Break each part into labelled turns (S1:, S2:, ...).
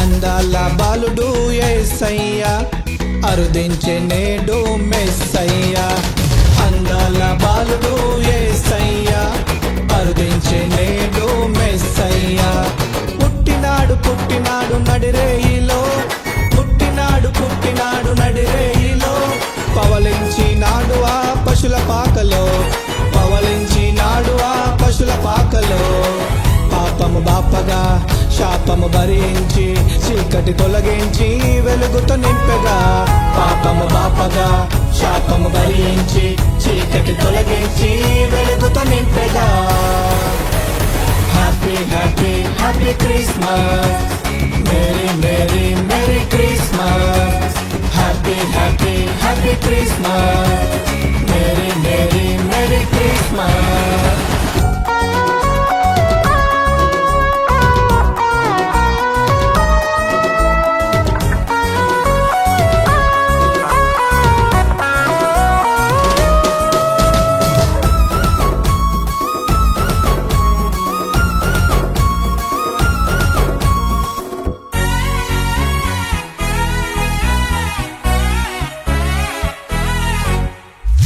S1: అందాల బాలుడు యేసయ్యా అరుదించే నేడు మెస్సయ్యా. అందాల బాలుడు యేసయ్యా అరుదించే నేడు మెస్సయ్యా. పుట్టినాడు పుట్టినాడు నడిరేయిలో, పుట్టినాడు పుట్టినాడు నడిరేయిలో. పవలించినాడు ఆ పశుల పాకలో, పవలించినాడు ఆ పశుల పాకలో. పాపము బాపగా శాపము భరించి చీకటి తొలగించి వెలుగుతో నింపగా. పాపము బాపగా శాపము భరించి చీకటి తొలగించి వెలుగుతో నింపగా. Happy happy happy Christmas, merry merry merry Christmas. Happy happy happy Christmas, merry merry merry Christmas.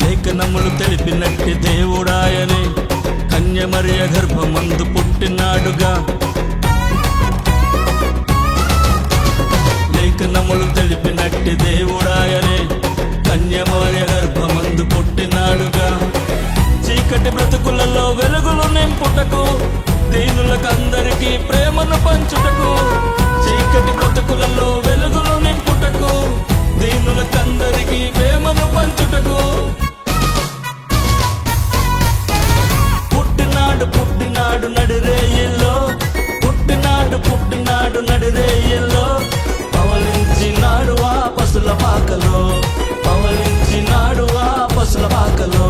S2: లేఖనములు తెలిపినట్టి దేవుడాయనే కన్యమరియ గర్భమందు పుట్టినాడుగా. లేఖనములు తెలిపినట్టి దేవుడాయనే కన్యమరియ గర్భమందు పుట్టినాడుగా. చీకటి బ్రతుకులలో వెలుగులు నింపుటకు, దీనులకందరికీ ప్రేమను పంచుటకు. చీకటి బ్రతుకులలో వెలుగులు నింపుటకు, దీనులకందరికీ ప్రేమను పంచుటకు. పుట్టినాడు నడిరేయిల్లో, పుట్టినాడు పుట్టినాడు నడిరేయిల్లో. పవలించినాడు ఆ పశుల పాకలో, పవలించినాడు ఆ పశుల పాకలో.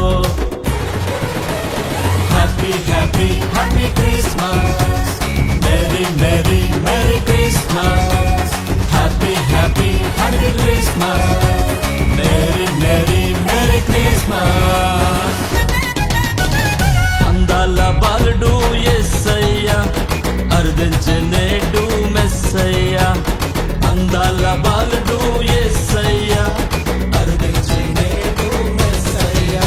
S2: Happy happy happy Christmas, merry merry merry Christmas. Happy happy happy Christmas, merry merry merry Christmas. అందాల బాలుడు యేసయ్యా అరుదించే నేడు మెస్సయ్యా. అందాల బాలుడు యేసయ్యా అరుదించే నేడు మెస్సయ్యా.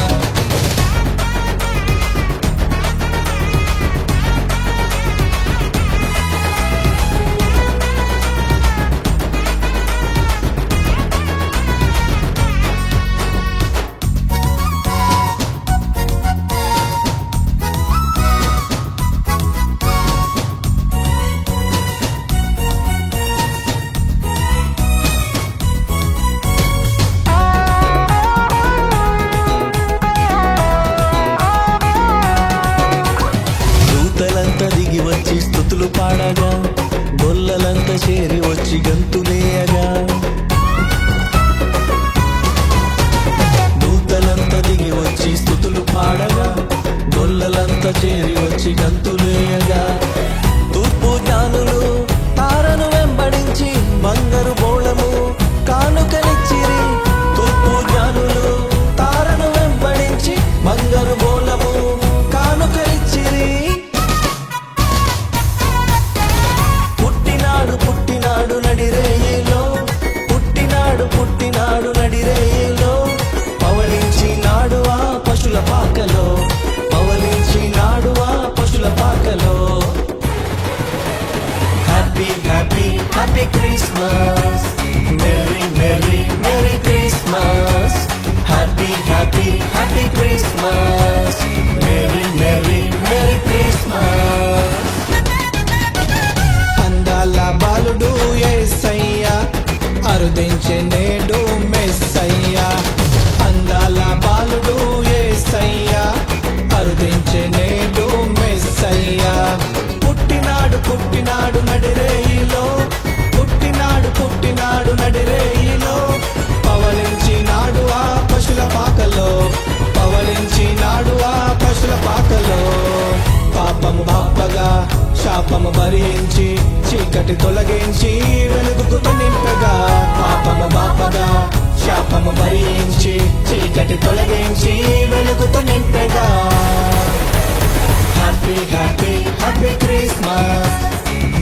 S2: దూతలంతా దిగి వచ్చి స్తుతులు పాడగా, గొల్లలంతా చేరి వచ్చి గంతులేయగా. దూతలంతా దిగి వచ్చి స్తుతులు పాడగా, గొల్లలంతా చేరి వచ్చి గంతులేయగా. తూర్పు జ్ఞానులు తారను వెంబడించి బంగారు బోళము కానుకనిచ్చిరి. తూర్పు జ్ఞానులు తారను వెంబడించి బంగారు బోళము కానుకనిచ్చిరి. పుట్టినాడు పుట్టినాడు నడిరేయిలో, పుట్టినాడు పుట్టినాడు నడిరేయిలో. పవలించినాడు ఆ పశుల పాకలో, పవలించినాడు ఆ పశుల పాకలో. Happy happy happy Christmas, merry merry merry Christmas. Happy happy happy Christmas, merry merry merry Christmas. అందాల బాలుడు యేసయ్యా అరుదించే నేడు మెస్సయ్యా. అందాల బాలుడు యేసయ్యా అరుదించే నేడు మెస్సయ్యా. పుట్టినాడు పుట్టినాడు నడిరేయిలో, పుట్టినాడు పుట్టినాడు నడిరేయిలో. పవలి వెలుగులో పాపము బాపగా శాపము భరించి చీకటి తొలగించి వెలుగుతో నింపగా పాపము బాపగా శాపము భరించి చీకటి తొలగించి వెలుగుతో నింపగా happy happy happy Christmas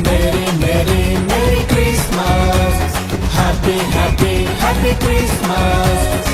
S2: merry merry merry Christmas happy happy happy Christmas